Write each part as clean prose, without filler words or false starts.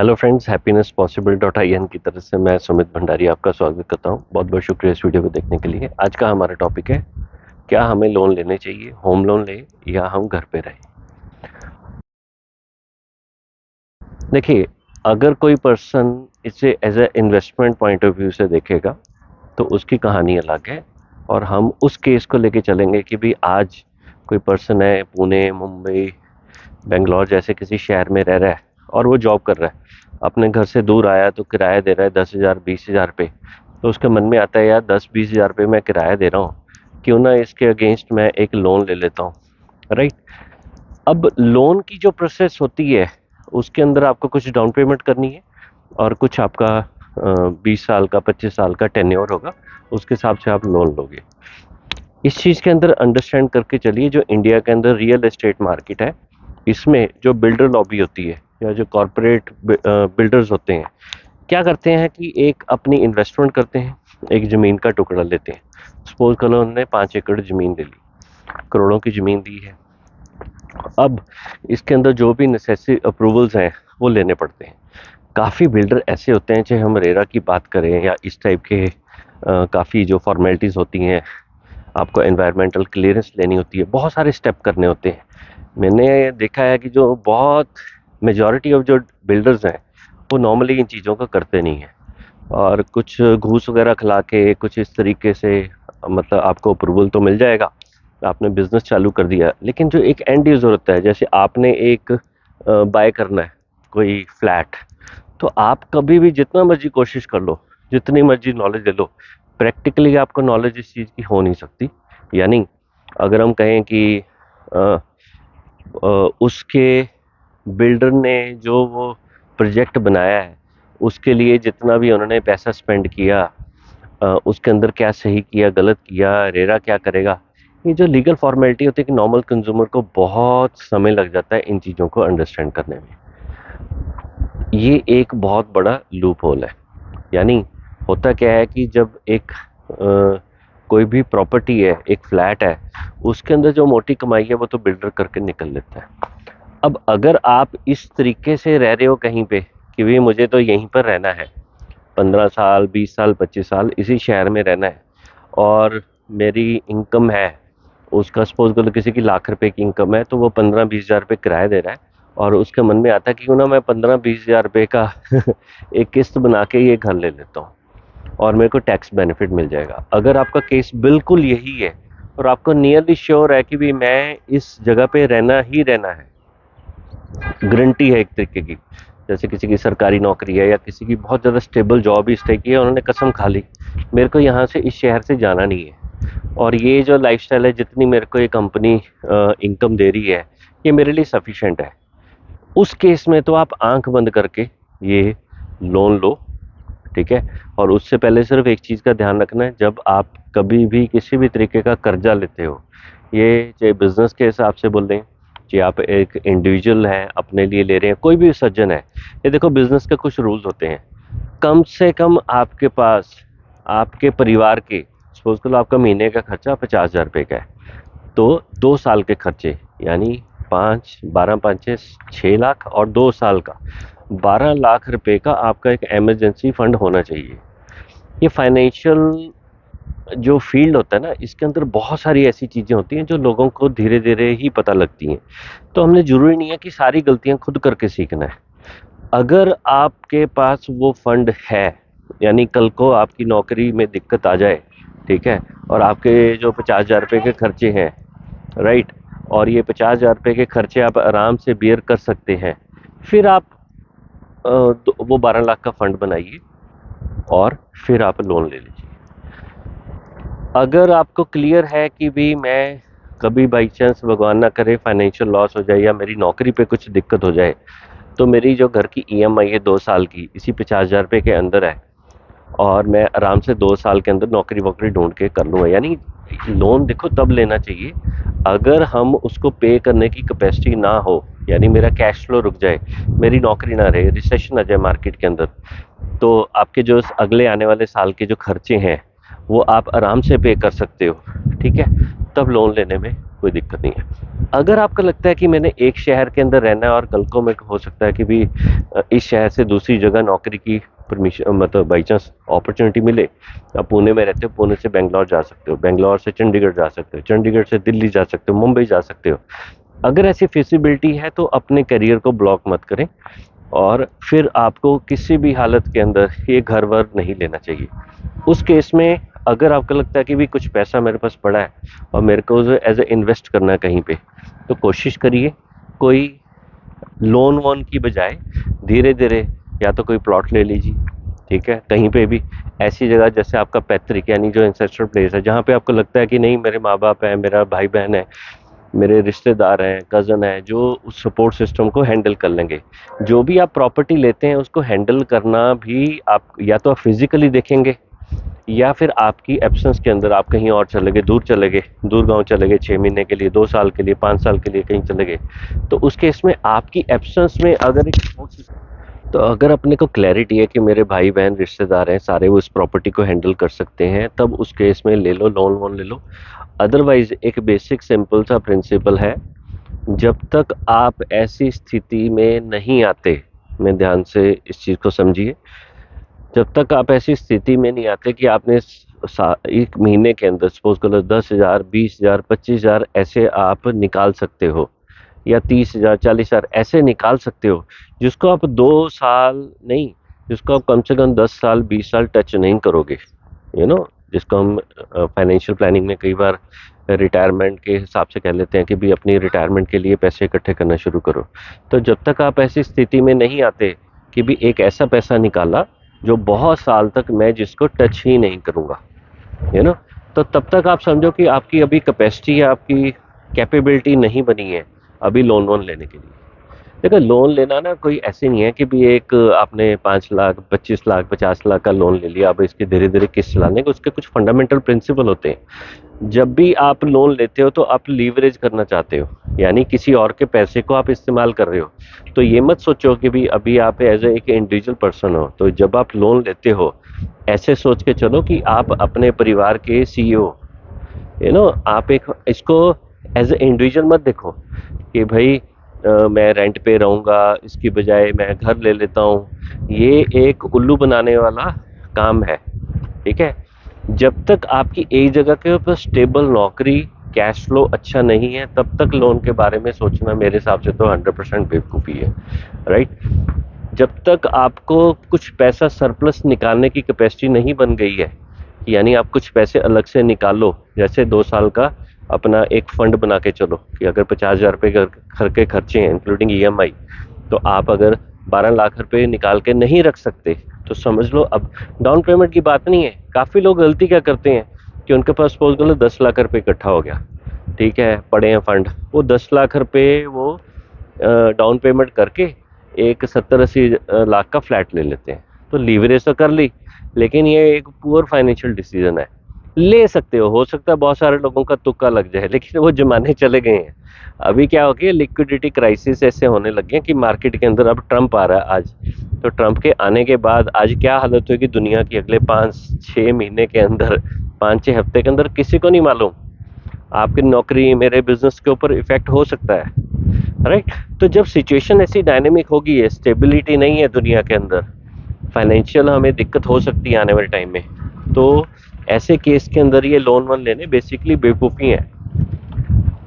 Hello friends, happinesspossible.in की तरफ से मैं सुमित भंडारी आपका स्वागत करता हूं। बहुत बहुत शुक्रिया इस वीडियो को देखने के लिए। आज का हमारा टॉपिक है, क्या हमें लोन लेने चाहिए, होम लोन ले या हम घर पे रहें। देखिए, अगर कोई पर्सन इसे as a investment point of view से देखेगा तो उसकी कहानी अलग है, और हम उस केस को लेके चलेंगे कि भी आज कोई पर्सन है पुणे, मुंबई, बेंगलोर जैसे किसी शहर में रह रहा है और वो जॉब कर रहा है, अपने घर से दूर आया तो किराया दे रहा है 10,000 20,000 पे। तो उसके मन में आता है, यार 10-20 हज़ार पे मैं किराया दे रहा हूँ, क्यों ना इसके अगेंस्ट मैं एक लोन ले लेता हूँ। राइट। अब लोन की जो प्रोसेस होती है उसके अंदर आपको कुछ डाउन पेमेंट करनी है और कुछ आपका 20 साल का 25 साल का टेन्योर होगा, उसके हिसाब से आप लोन लोगे। इस चीज़ के अंदर अंडरस्टैंड करके चलिए, जो इंडिया के अंदर रियल एस्टेट मार्केट है, इसमें जो बिल्डर लॉबी होती है या जो कॉरपोरेट बिल्डर्स होते हैं, क्या करते हैं कि एक अपनी इन्वेस्टमेंट करते हैं, एक ज़मीन का टुकड़ा लेते हैं। सपोज करो उन्होंने 5 एकड़ ज़मीन ले ली, करोड़ों की ज़मीन दी है। अब इसके अंदर जो भी नेसेसरी अप्रूवल्स हैं वो लेने पड़ते हैं। काफ़ी बिल्डर ऐसे होते हैं, चाहे हम रेरा की बात करें या इस टाइप के काफ़ी जो फॉर्मेलिटीज़ होती हैं, आपको एनवायरमेंटल क्लियरेंस लेनी होती है, बहुत सारे स्टेप करने होते हैं। मैंने देखा है कि जो बहुत मेजॉरिटी ऑफ जो बिल्डर्स हैं वो नॉर्मली इन चीज़ों को करते नहीं हैं, और कुछ घूस वगैरह खिला के कुछ इस तरीके से, मतलब आपको अप्रूवल तो मिल जाएगा, आपने बिजनेस चालू कर दिया, लेकिन जो एक एंड यूज़र होता है, जैसे आपने एक बाय करना है कोई फ्लैट, तो आप कभी भी जितना मर्जी कोशिश कर लो, जितनी मर्जी नॉलेज ले लो, प्रैक्टिकली आपको नॉलेज इस चीज़ की हो नहीं सकती। यानी अगर हम कहें कि अ, उसके बिल्डर ने जो वो प्रोजेक्ट बनाया है उसके लिए जितना भी उन्होंने पैसा स्पेंड किया, उसके अंदर क्या सही किया गलत किया, रेरा क्या करेगा, ये जो लीगल फॉर्मेलिटी होती है कि नॉर्मल कंज्यूमर को बहुत समय लग जाता है इन चीज़ों को अंडरस्टैंड करने में। ये एक बहुत बड़ा लूप होल है। यानी होता क्या है कि जब एक कोई भी प्रॉपर्टी है, एक फ्लैट है, उसके अंदर जो मोटी कमाई है वो तो बिल्डर करके निकल लेता है। अब अगर आप इस तरीके से रह रहे हो कहीं पे कि भाई मुझे तो यहीं पर रहना है, 15 साल 20 साल 25 साल इसी शहर में रहना है, और मेरी इनकम है, उसका सपोज करो किसी की लाख रुपए की इनकम है, तो वो 15-20 हज़ार रुपये किराया दे रहा है, और उसके मन में आता है कि क्यों ना मैं 15-20 हज़ार रुपये का एक किस्त बना के ये घर ले लेता हूँ और मेरे को टैक्स बेनिफिट मिल जाएगा। अगर आपका केस बिल्कुल यही है और आपको नियरली श्योर है कि भी मैं इस जगह पे रहना ही रहना है, गारंटी है एक तरीके की, जैसे किसी की सरकारी नौकरी है या किसी की बहुत ज़्यादा स्टेबल जॉब इस टाइप की है, उन्होंने कसम खा ली मेरे को यहाँ से इस शहर से जाना नहीं है, और ये जो लाइफस्टाइल है जितनी मेरे को ये कंपनी इनकम दे रही है ये मेरे लिए सफिशेंट है, उस केस में तो आप आंख बंद करके ये लोन लो। ठीक है। और उससे पहले सिर्फ एक चीज़ का ध्यान रखना है, जब आप कभी भी किसी भी तरीके का कर्जा लेते हो, ये चाहे बिजनेस के हिसाब से बोल लें, कि आप एक इंडिविजुअल हैं अपने लिए ले रहे हैं, कोई भी सज्जन है, ये देखो बिजनेस के कुछ रूल्स होते हैं। कम से कम आपके पास आपके परिवार के, सपोज करो आपका महीने का खर्चा 50,000 रुपये का है, तो 2 साल के खर्चे, यानी 6 लाख और 2 साल का 12 लाख रुपए का आपका एक इमरजेंसी फंड होना चाहिए। ये फाइनेंशियल जो फील्ड होता है ना, इसके अंदर बहुत सारी ऐसी चीज़ें होती हैं जो लोगों को धीरे धीरे ही पता लगती हैं, तो हमने ज़रूरी नहीं है कि सारी गलतियां खुद करके सीखना है। अगर आपके पास वो फंड है, यानी कल को आपकी नौकरी में दिक्कत आ जाए, ठीक है, और आपके जो 50,000 रुपये के खर्चे हैं, राइट, और ये 50,000 रुपये के खर्चे आप आराम से बियर कर सकते हैं, फिर आप वो 12 लाख का फंड बनाइए और फिर आप लोन ले लीजिए। अगर आपको क्लियर है कि भी मैं कभी बाई चांस भगवान ना करे फाइनेंशियल लॉस हो जाए या मेरी नौकरी पे कुछ दिक्कत हो जाए, तो मेरी जो घर की ईएमआई है 2 साल की इसी 50,000 रुपये के अंदर है, और मैं आराम से 2 साल के अंदर नौकरी वोकरी ढूंढ के कर लूँगा। यानी लोन देखो तब लेना चाहिए अगर हम उसको पे करने की कैपेसिटी ना हो, यानी मेरा कैश फ्लो रुक जाए, मेरी नौकरी ना रहे, रिसेशन आ जाए मार्केट के अंदर, तो आपके जो अगले आने वाले साल के जो खर्चे हैं वो आप आराम से पे कर सकते हो। ठीक है, तब लोन लेने में कोई दिक्कत नहीं है। अगर आपको लगता है कि मैंने एक शहर के अंदर रहना है और कल को मैं हो सकता है कि भी इस शहर से दूसरी जगह नौकरी की परमिशन मतलब बाई चांस अपॉर्चुनिटी मिले, आप पुणे में रहते हो, पुणे से बेंगलोर जा सकते हो, बेंगलोर से चंडीगढ़ जा सकते हो, चंडीगढ़ से दिल्ली जा सकते हो, मुंबई जा सकते हो। अगर ऐसी फिजिबिलिटी है तो अपने करियर को ब्लॉक मत करें, और फिर आपको किसी भी हालत के अंदर ये घर वर नहीं लेना चाहिए। उस केस में अगर आपको लगता है कि भी कुछ पैसा मेरे पास पड़ा है और मेरे को एज ए इन्वेस्ट करना है कहीं पे, तो कोशिश करिए कोई लोन वोन की बजाय धीरे धीरे या तो कोई प्लॉट ले लीजिए, ठीक है, कहीं पे भी ऐसी जगह जैसे आपका पैतृक यानी जो एंसेस्ट्रल प्लेस है, जहाँ पे आपको लगता है कि नहीं मेरे माँ बाप है, मेरा भाई बहन है, मेरे रिश्तेदार हैं, कज़न है, जो उस सपोर्ट सिस्टम को हैंडल कर लेंगे। जो भी आप प्रॉपर्टी लेते हैं उसको हैंडल करना भी आप या तो आप फिजिकली देखेंगे, या फिर आपकी एब्सेंस के अंदर आप कहीं और चले गए, दूर चले गए, दूर गांव चले गए 6 महीने के लिए, 2 साल के लिए, 5 साल के लिए कहीं चले गए, तो उस केस में आपकी एब्सेंस में अगर एक तो अगर अपने को क्लैरिटी है कि मेरे भाई बहन रिश्तेदार हैं सारे वो इस प्रॉपर्टी को हैंडल कर सकते हैं, तब उस केस में ले लो, लोन वोन ले लो। अदरवाइज एक बेसिक सिंपल सा प्रिंसिपल है, जब तक आप ऐसी स्थिति में नहीं आते, मैं ध्यान से इस चीज़ को समझिए, जब तक आप ऐसी स्थिति में नहीं आते कि आपने एक महीने के अंदर सपोज करो 10,000, 20,000, 25,000 ऐसे आप निकाल सकते हो, या 30,000, 40,000 ऐसे निकाल सकते हो, जिसको आप 2 साल नहीं, जिसको आप कम से कम 10 साल 20 साल टच नहीं करोगे, जिसको हम फाइनेंशियल प्लानिंग में कई बार रिटायरमेंट के हिसाब से कह लेते हैं कि भी अपनी रिटायरमेंट के लिए पैसे इकट्ठे करना शुरू करो। तो जब तक आप ऐसी स्थिति में नहीं आते कि भी एक ऐसा पैसा निकाला जो बहुत साल तक मैं जिसको टच ही नहीं करूँगा, तो तब तक आप समझो कि आपकी अभी कैपेसिटी या आपकी कैपेबिलिटी नहीं बनी है अभी लोन वोन लेने के लिए। देखो लोन लेना ना कोई ऐसे नहीं है कि भी एक आपने 5 लाख 25 लाख 50 लाख का लोन ले लिया, अब इसके धीरे धीरे किस्त चलाने के, उसके कुछ फंडामेंटल प्रिंसिपल होते हैं। जब भी आप लोन लेते हो तो आप लीवरेज करना चाहते हो, यानी किसी और के पैसे को आप इस्तेमाल कर रहे हो, तो ये मत सोचो कि भी अभी आप एज एक इंडिविजुअल पर्सन हो। तो जब आप लोन लेते हो ऐसे सोच के चलो कि आप अपने परिवार के सीईओ, आप एक इसको एज ए इंडिविजुअल मत देखो कि भाई मैं रेंट पे रहूँगा, इसकी बजाय मैं घर ले लेता हूँ। ये एक उल्लू बनाने वाला काम है, ठीक है। जब तक आपकी एक जगह के ऊपर स्टेबल नौकरी, कैश फ्लो अच्छा नहीं है, तब तक लोन के बारे में सोचना मेरे हिसाब से तो 100% बेवकूफ़ी है, राइट। जब तक आपको कुछ पैसा सरप्लस निकालने की कैपेसिटी नहीं बन गई है, यानी आप कुछ पैसे अलग से निकालो, जैसे 2 साल का अपना एक फंड बना के चलो कि अगर 50,000 रुपये घर के खर्चे हैं इंक्लूडिंग ईएमआई, तो आप अगर 12 लाख रुपए निकाल के नहीं रख सकते तो समझ लो अब डाउन पेमेंट की बात नहीं है। काफ़ी लोग गलती क्या करते हैं कि उनके पास सपोज करो 10 लाख रुपए इकट्ठा हो गया, ठीक है, पड़े हैं फंड, वो 10 लाख रुपए वो डाउन पेमेंट करके एक 70-80 लाख का फ्लैट ले लेते हैं। तो लीवरेज तो कर ली, लेकिन ये एक पुअर फाइनेंशियल डिसीजन है। ले सकते हो सकता है बहुत सारे लोगों का तुक्का लग जाए, लेकिन वो जमाने चले गए हैं। अभी क्या हो गया, लिक्विडिटी क्राइसिस ऐसे होने लगे हैं कि मार्केट के अंदर अब ट्रंप आ रहा है आज, तो ट्रंप के आने के बाद आज क्या हालत होगी दुनिया की अगले 5-6 महीने के अंदर, 5-6 हफ्ते के अंदर, किसी को नहीं मालूम। आपकी नौकरी, मेरे बिजनेस के ऊपर इफेक्ट हो सकता है, राइट। तो जब सिचुएशन ऐसी डायनेमिक होगी है, स्टेबिलिटी नहीं है दुनिया के अंदर, फाइनेंशियल हमें दिक्कत हो सकती है आने वाले टाइम में, तो ऐसे केस के अंदर ये लोन वोन लेने बेसिकली बेवकूफ़ी है।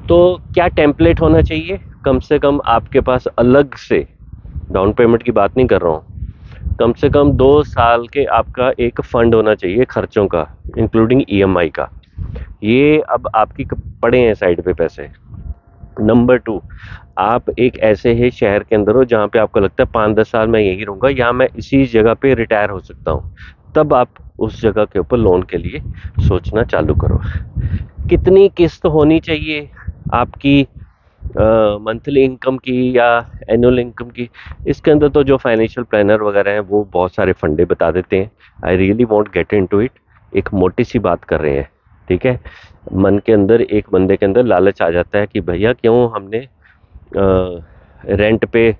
तो क्या टेम्पलेट होना चाहिए, कम से कम आपके पास अलग से, डाउन पेमेंट की बात नहीं कर रहा हूँ, कम से कम 2 साल के आपका एक फंड होना चाहिए खर्चों का, इंक्लूडिंग ईएमआई का। ये अब आपकी पड़े हैं साइड पे पैसे। नंबर 2, आप एक ऐसे ही शहर के अंदर हो जहाँ पे आपको लगता है 5-10 साल मैं यहीं रहूँगा, या मैं इसी जगह पे रिटायर हो सकता हूँ, तब आप उस जगह के ऊपर लोन के लिए सोचना चालू करो। कितनी किस्त होनी चाहिए आपकी मंथली इनकम की या एनुअल इनकम की, इसके अंदर तो जो फाइनेंशियल प्लानर वगैरह हैं वो बहुत सारे फंडे बता देते हैं। I really want get into it. एक मोटी सी बात कर रहे हैं, ठीक है। मन के अंदर एक बंदे के अंदर लालच आ जाता है कि भैया क्यों हमने रेंट पे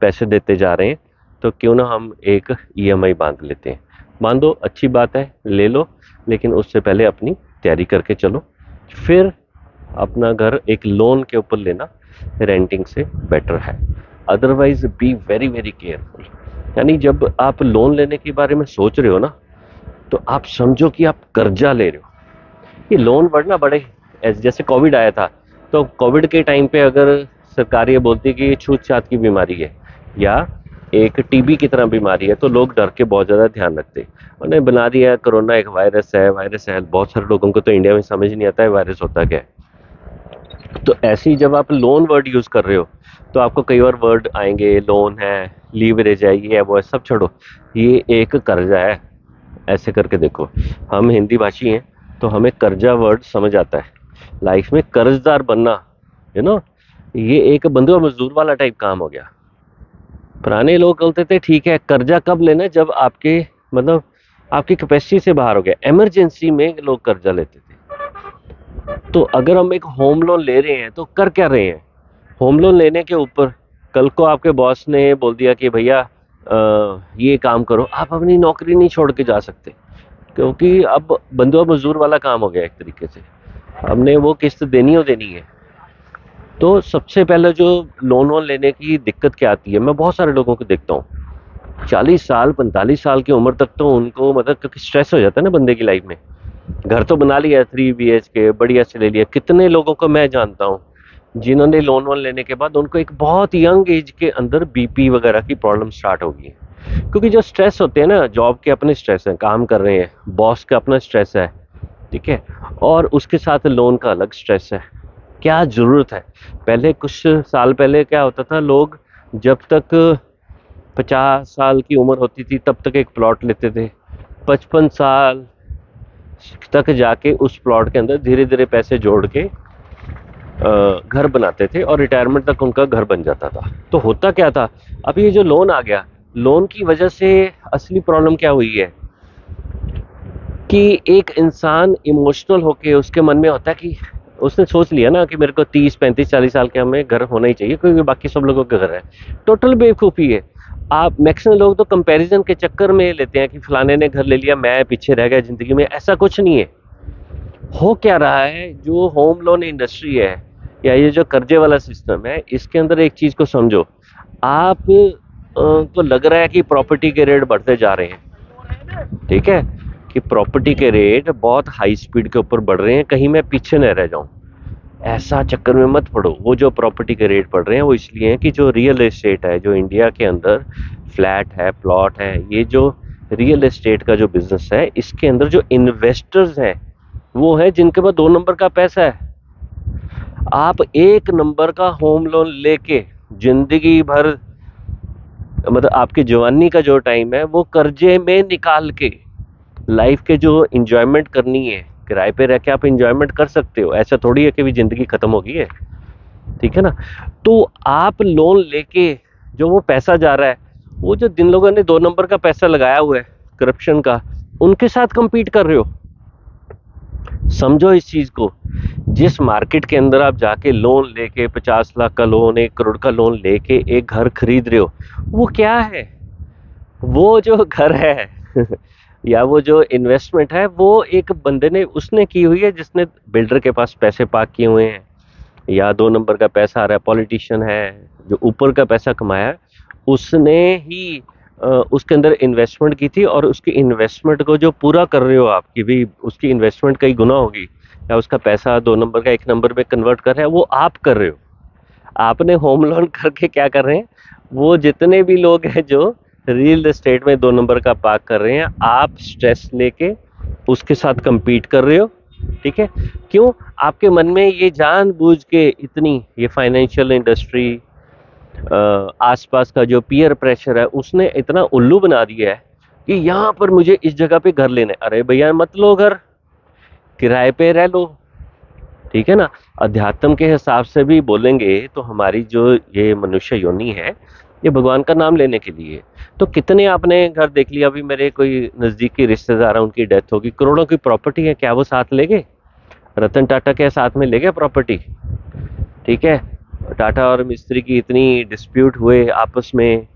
पैसे देते जा रहे हैं, तो क्यों ना हम एक ईएमआई बांध लेते हैं। बांधो, अच्छी बात है, ले लो, लेकिन उससे पहले अपनी तैयारी करके चलो। फिर अपना घर एक लोन के ऊपर लेना रेंटिंग से बेटर है। Otherwise be very very careful. यानी जब आप लोन लेने के बारे में सोच रहे हो ना, तो आप समझो कि आप कर्जा ले रहे हो। ये लोन बढ़ना बड़े, जैसे कोविड आया था, तो कोविड के टाइम पे अगर सरकार ये बोलती कि ये छूत छात की बीमारी है या एक टीबी की तरह बीमारी है, तो लोग डर के बहुत ज़्यादा ध्यान रखते। उन्हें बना दिया कोरोना एक वायरस है, वायरस है। बहुत सारे लोगों को तो इंडिया में समझ नहीं आता है वायरस होता क्या है। तो ऐसे ही जब आप लोन वर्ड यूज़ कर रहे हो, तो आपको कई बार वर्ड आएंगे, लोन है, लीवरेज है, ये है, वो है, सब छोड़ो। ये एक कर्जा है। ऐसे करके देखो, हम हिंदी भाषी हैं, तो हमें कर्जा वर्ड समझ आता है। लाइफ में कर्जदार बनना, यू नो, ये एक बंधुआ मजदूर वाला टाइप काम हो गया। पुराने लोग बोलते थे ठीक है, कर्जा कब लेना, जब आपके मतलब आपकी कैपेसिटी से बाहर हो गया, इमरजेंसी में लोग कर्जा लेते थे। तो अगर हम एक होम लोन ले रहे हैं तो कर क्या रहे हैं? होम लोन लेने के ऊपर कल को आपके बॉस ने बोल दिया कि भैया ये काम करो, आप अपनी नौकरी नहीं छोड़ के जा सकते, क्योंकि अब बंधुआ मजदूर वाला काम हो गया एक तरीके से। हमने वो किस्त देनी हो देनी है। तो सबसे पहले जो लोन वोन लेने की दिक्कत क्या आती है, मैं बहुत सारे लोगों को देखता हूँ 40 साल 45 साल की उम्र तक तो उनको मतलब, क्योंकि स्ट्रेस हो जाता है ना बंदे की लाइफ में। घर तो बना लिया 3 BHK बढ़िया से ले लिया। कितने लोगों को मैं जानता हूँ जिन्होंने लोन वोन लेने के बाद उनको एक बहुत यंग एज के अंदर बीपी वगैरह की प्रॉब्लम स्टार्ट हो गई है। क्योंकि जो स्ट्रेस होते हैं ना, जॉब के अपने स्ट्रेस है, काम कर रहे हैं, बॉस का अपना स्ट्रेस है, ठीक है, और उसके साथ लोन का अलग स्ट्रेस है। क्या जरूरत है? पहले कुछ साल पहले क्या होता था, लोग जब तक 50 साल की उम्र होती थी तब तक एक प्लॉट लेते थे, 55 साल तक जाके उस प्लॉट के अंदर धीरे धीरे पैसे जोड़ के घर बनाते थे और रिटायरमेंट तक उनका घर बन जाता था। तो होता क्या था, अब ये जो लोन आ गया, लोन की वजह से असली प्रॉब्लम क्या हुई है कि एक इंसान इमोशनल होके उसके मन में होता है कि उसने सोच लिया ना कि मेरे को 30 35 40 साल के हमें घर होना ही चाहिए क्योंकि बाकी सब लोगों का घर है। टोटल बेवकूफ़ी है। आप मैक्सिमम लोग तो कंपैरिजन के चक्कर में लेते हैं कि फलाने ने घर ले लिया, मैं पीछे रह गया जिंदगी में। ऐसा कुछ नहीं है। हो क्या रहा है, जो होम लोन इंडस्ट्री है या ये जो कर्जे वाला सिस्टम है, इसके अंदर एक चीज को समझो। आप को लग रहा है कि प्रॉपर्टी के रेट बढ़ते जा रहे हैं, ठीक है, कि प्रॉपर्टी के रेट बहुत हाई स्पीड के ऊपर बढ़ रहे हैं, कहीं मैं पीछे न रह जाऊं। ऐसा चक्कर में मत पड़ो। वो जो प्रॉपर्टी के रेट बढ़ रहे हैं वो इसलिए हैं कि जो रियल एस्टेट है, जो इंडिया के अंदर फ्लैट है, प्लॉट है, ये जो रियल एस्टेट का जो बिजनेस है, इसके अंदर जो इन्वेस्टर्स हैं वो है जिनके पास 2 नंबर का पैसा है। आप 1 नंबर का होम लोन लेके जिंदगी भर, मतलब आपकी जवानी का जो टाइम है वो कर्जे में निकाल के लाइफ के जो इंजॉयमेंट करनी है, किराए पे रह के आप इंजॉयमेंट कर सकते हो। ऐसा थोड़ी है कि भी जिंदगी खत्म हो गई है, ठीक है ना। तो आप लोन लेके जो वो पैसा जा रहा है, वो जो जिन लोगों ने 2 नंबर का पैसा लगाया हुआ है करप्शन का, उनके साथ compete कर रहे हो। समझो इस चीज को। जिस मार्केट के अंदर आप जाके लोन लेके 50 लाख का लोन, 1 करोड़ का लोन लेके एक घर खरीद रहे हो, वो क्या है? वो जो घर है या वो जो इन्वेस्टमेंट है, वो एक बंदे ने उसने की हुई है, जिसने बिल्डर के पास पैसे पार्क किए हुए हैं, या 2 नंबर का पैसा आ रहा है, पॉलिटिशियन है जो ऊपर का पैसा कमाया है, उसने ही उसके अंदर इन्वेस्टमेंट की थी। और उसकी इन्वेस्टमेंट को जो पूरा कर रहे हो आप कि भी उसकी इन्वेस्टमेंट कई गुना होगी, या उसका पैसा 2 नंबर का 1 नंबर में कन्वर्ट कर रहे हैं, वो आप कर रहे हो। आपने होम लोन करके क्या कर रहे हैं, वो जितने भी लोग हैं जो रियल एस्टेट में 2 नंबर का पार्क कर रहे हैं, आप स्ट्रेस लेके उसके साथ compete कर रहे हो, ठीक है। क्यों? आपके मन में ये जानबूझ के इतनी ये फाइनेंशियल इंडस्ट्री, आसपास का जो पीयर प्रेशर है, उसने इतना उल्लू बना दिया है कि यहाँ पर मुझे इस जगह पे घर लेना है। अरे भैया मत लो घर, किराए पे रह लो, ठीक है ना। अध्यात्म के हिसाब से भी बोलेंगे तो हमारी जो ये मनुष्य योनि है, ये भगवान का नाम लेने के लिए। तो कितने आपने घर देख लिया, अभी मेरे कोई नजदीकी रिश्तेदार है, उनकी डेथ होगी, करोड़ों की प्रॉपर्टी है, क्या वो साथ ले गए? रतन टाटा के साथ में ले गए प्रॉपर्टी? ठीक है। टाटा और मिस्त्री की इतनी डिस्प्यूट हुए आपस में,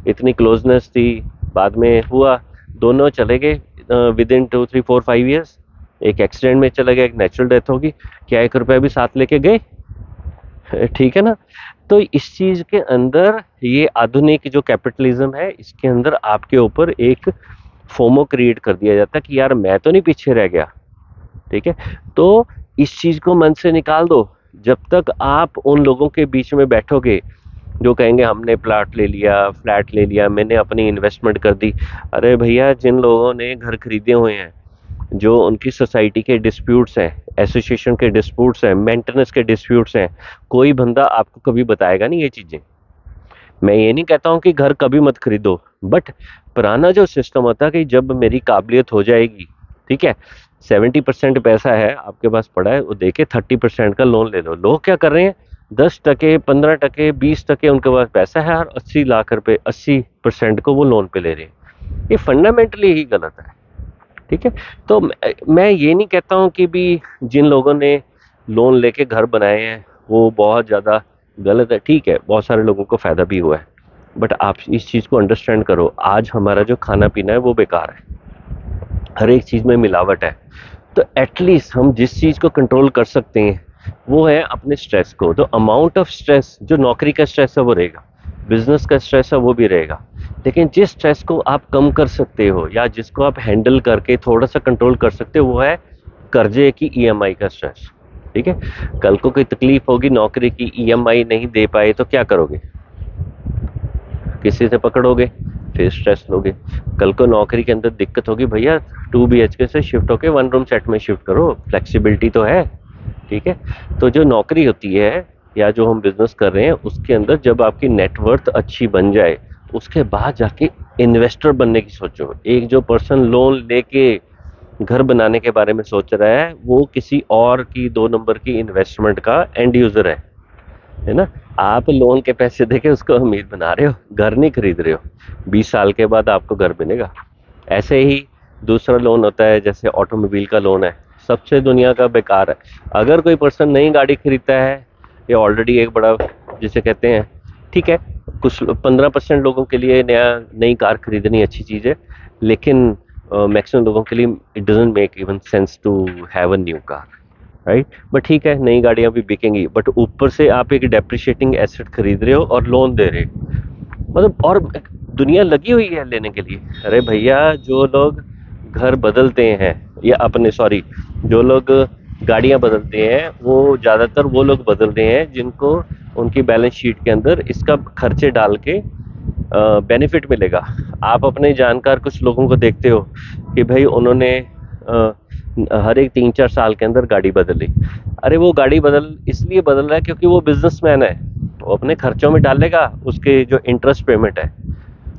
इतनी क्लोजनेस थी, बाद में हुआ, दोनों चले गए विद इन 2 3 4 5 ईयर्स। एक एक्सीडेंट में चला गया, एक नेचुरल डेथ होगी, क्या 1 रुपया भी साथ लेके गए? ठीक है ना। तो इस चीज के अंदर ये आधुनिक जो कैपिटलिज्म है, इसके अंदर आपके ऊपर एक फोमो क्रिएट कर दिया जाता है कि यार मैं तो नहीं पीछे रह गया। ठीक है, तो इस चीज को मन से निकाल दो। जब तक आप उन लोगों के बीच में बैठोगे जो कहेंगे हमने प्लाट ले लिया, फ्लैट ले लिया, मैंने अपनी इन्वेस्टमेंट कर दी। अरे भैया, जिन लोगों ने घर खरीदे हुए हैं, जो उनकी सोसाइटी के डिस्प्यूट्स हैं, एसोसिएशन के डिस्प्यूट्स हैं, मेंटेनेंस के डिस्प्यूट्स हैं, कोई बंदा आपको कभी बताएगा नहीं ये चीजें। मैं ये नहीं कहता हूँ कि घर कभी मत खरीदो, बट पुराना जो सिस्टम होता है कि जब मेरी काबिलियत हो जाएगी, ठीक है, 70% पैसा है आपके पास पड़ा है, वो देके 30% का लोन ले लो। लोग क्या कर रहे हैं, 10%, 15%, 20% उनके पास पैसा है और 80 लाख रुपए, 80% को वो लोन पे ले रहे हैं। ये फंडामेंटली ही गलत है। ठीक है, तो मैं ये नहीं कहता हूँ कि भी जिन लोगों ने लोन लेके घर बनाए हैं वो बहुत ज़्यादा गलत है। ठीक है, बहुत सारे लोगों को फ़ायदा भी हुआ है, बट आप इस चीज़ को अंडरस्टैंड करो, आज हमारा जो खाना पीना है वो बेकार है, हर एक चीज़ में मिलावट है। तो एटलीस्ट हम जिस चीज़ को कंट्रोल कर सकते हैं वो है अपने स्ट्रेस को। तो अमाउंट ऑफ स्ट्रेस, जो नौकरी का स्ट्रेस है वो रहेगा, बिजनेस का स्ट्रेस है वो भी रहेगा, लेकिन जिस स्ट्रेस को आप कम कर सकते हो या जिसको आप हैंडल करके थोड़ा सा कंट्रोल कर सकते हो वो है कर्जे की ईएमआई का स्ट्रेस। ठीक है, कल को कोई तकलीफ होगी, नौकरी की ईएमआई नहीं दे पाए तो क्या करोगे? किसी से पकड़ोगे, फिर स्ट्रेस लोगे। कल को नौकरी के अंदर दिक्कत होगी, भैया 2 BHK से शिफ्ट होके 1 रूम सेट में शिफ्ट करो, फ्लेक्सिबिलिटी तो है। ठीक है, तो जो नौकरी होती है या जो हम बिजनेस कर रहे हैं उसके अंदर जब आपकी नेटवर्थ अच्छी बन जाए, उसके बाद जाके इन्वेस्टर बनने की सोचो। एक जो पर्सन लोन लेके घर बनाने के बारे में सोच रहा है वो किसी और की 2 नंबर की इन्वेस्टमेंट का एंड यूजर है ना। आप लोन के पैसे देके उसको अमीर बना रहे हो, घर नहीं खरीद रहे हो। 20 साल के बाद आपको घर बनेगा। ऐसे ही दूसरा लोन होता है, जैसे ऑटोमोबाइल का लोन है, सबसे दुनिया का बेकार है। अगर कोई पर्सन नई गाड़ी खरीदता है, ये ऑलरेडी एक बड़ा जिसे कहते हैं, ठीक है, कुछ 15% लोगों के लिए नई कार खरीदनी अच्छी चीज़ है, लेकिन मैक्सिमम लोगों के लिए it doesn't make even sense to have a new car, right. But ठीक है, नई गाड़ियां भी बिकेंगी, बट ऊपर से आप एक डेप्रिशिएटिंग एसेट खरीद रहे हो और लोन दे रहे हो, मतलब। और दुनिया लगी हुई है लेने के लिए। अरे भैया, जो लोग घर बदलते हैं या अपने सॉरी जो लोग गाड़ियां बदलते हैं, वो ज़्यादातर वो लोग बदलते हैं जिनको उनकी बैलेंस शीट के अंदर इसका खर्चे डाल के बेनिफिट मिलेगा। आप अपने जानकार कुछ लोगों को देखते हो कि भाई उन्होंने हर एक 3-4 साल के अंदर गाड़ी बदली। अरे वो गाड़ी बदल इसलिए बदल रहा है क्योंकि वो बिजनेसमैन है, वो अपने खर्चों में डालेगा उसके जो इंटरेस्ट पेमेंट है।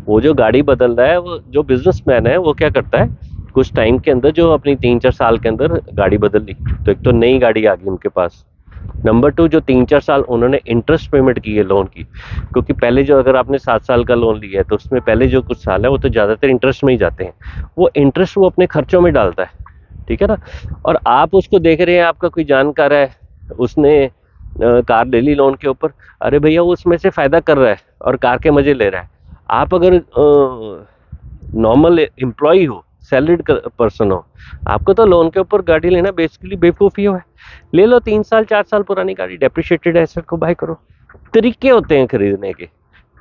वो जो गाड़ी बदल रहा है, वो जो बिजनेसमैन है वो क्या करता है, कुछ टाइम के अंदर जो अपनी 3-4 साल के अंदर गाड़ी बदल ली, तो एक तो नई गाड़ी आ गई उनके पास। नंबर 2, जो 3-4 साल उन्होंने इंटरेस्ट पेमेंट की है लोन की, क्योंकि पहले जो अगर आपने 7 साल का लोन लिया है तो उसमें पहले जो कुछ साल है वो तो ज़्यादातर इंटरेस्ट में ही जाते हैं, वो इंटरेस्ट वो अपने खर्चों में डालता है। ठीक है ना। और आप उसको देख रहे हैं, आपका कोई जानकार है, उसने कार ले ली लोन के ऊपर। अरे भैया, वो उसमें से फायदा कर रहा है और कार के मजे ले रहा है। आप अगर नॉर्मल एम्प्लॉय हो, सैलरीड पर्सन हो, आपको तो लोन के ऊपर गाड़ी लेना बेसिकली बेवकूफ़ी हो है। ले लो 3 साल 4 साल पुरानी गाड़ी, डेप्रिशिएटेड एसेट को बाय करो। तरीके होते हैं खरीदने के,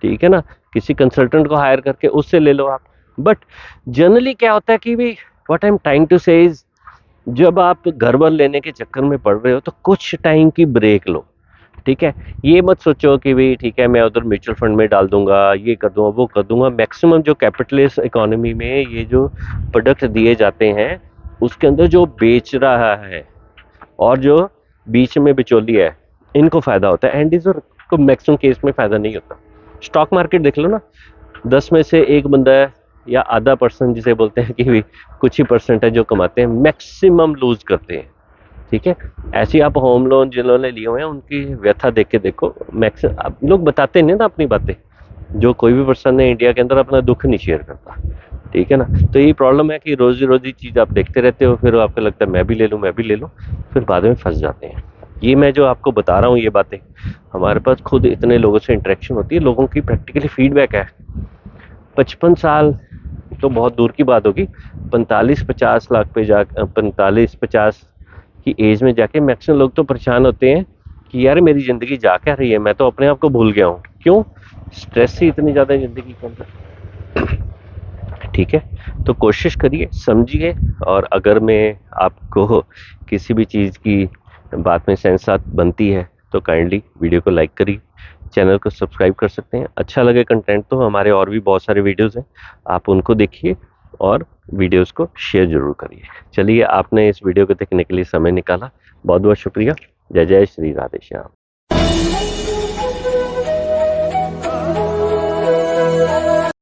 ठीक है ना। किसी कंसल्टेंट को हायर करके उससे ले लो आप। बट जनरली क्या होता है कि भाई, what I am trying to say is, जब आप घर वर लेने के चक्कर में पड़ रहे हो तो कुछ टाइम की ब्रेक लो। ठीक है, ये मत सोचो कि भाई ठीक है मैं उधर म्यूचुअल फंड में डाल दूंगा, ये कर दूंगा, वो कर दूंगा। मैक्सिमम जो कैपिटलिस्ट इकोनॉमी में ये जो प्रोडक्ट दिए जाते हैं, उसके अंदर जो बेच रहा है और जो बीच में बिचौलिया है, इनको फायदा होता है। एंड यूजर को मैक्सिमम केस में फायदा नहीं होता। स्टॉक मार्केट देख लो ना, 10 में से एक बंदा है या आधा पर्सन जिसे बोलते हैं कि भी कुछ ही परसेंट है जो कमाते हैं, मैक्सिमम लूज करते हैं। ठीक है, ऐसे ही आप होम लोन जिन्होंने लिए हुए हैं उनकी व्यथा देख के देखो, मैक्सिमम लोग बताते नहीं ना अपनी बातें। जो कोई भी पर्सन है इंडिया के अंदर अपना दुख नहीं शेयर करता। ठीक है ना। तो ये प्रॉब्लम है कि रोजी रोजी चीज आप देखते रहते हो, फिर आपको लगता है मैं भी ले लूँ, मैं भी ले लूँ, फिर बाद में फंस जाते हैं। ये मैं जो आपको बता रहा हूँ ये बातें, हमारे पास खुद इतने लोगों से इंटरेक्शन होती है, लोगों की प्रैक्टिकली फीडबैक है। 55 साल तो बहुत दूर की बात होगी, 45-50 लाख पे जा 45-50 की एज में जाके मैक्सिमम लोग तो परेशान होते हैं कि यार मेरी ज़िंदगी जा क्या रही है, मैं तो अपने आप को भूल गया हूँ। क्यों? स्ट्रेस ही इतनी ज़्यादा ज़िंदगी के अंदर। ठीक है, तो कोशिश करिए, समझिए, और अगर मैं आपको किसी भी चीज़ की बात में सेंस आत बनती है तो काइंडली वीडियो को लाइक करिए, चैनल को सब्सक्राइब कर सकते हैं। अच्छा लगे कंटेंट तो हमारे और भी बहुत सारे वीडियोस हैं, आप उनको देखिए और वीडियोस को शेयर जरूर करिए। चलिए, आपने इस वीडियो को देखने के लिए समय निकाला, बहुत बहुत शुक्रिया। जय जय श्री राधे श्याम।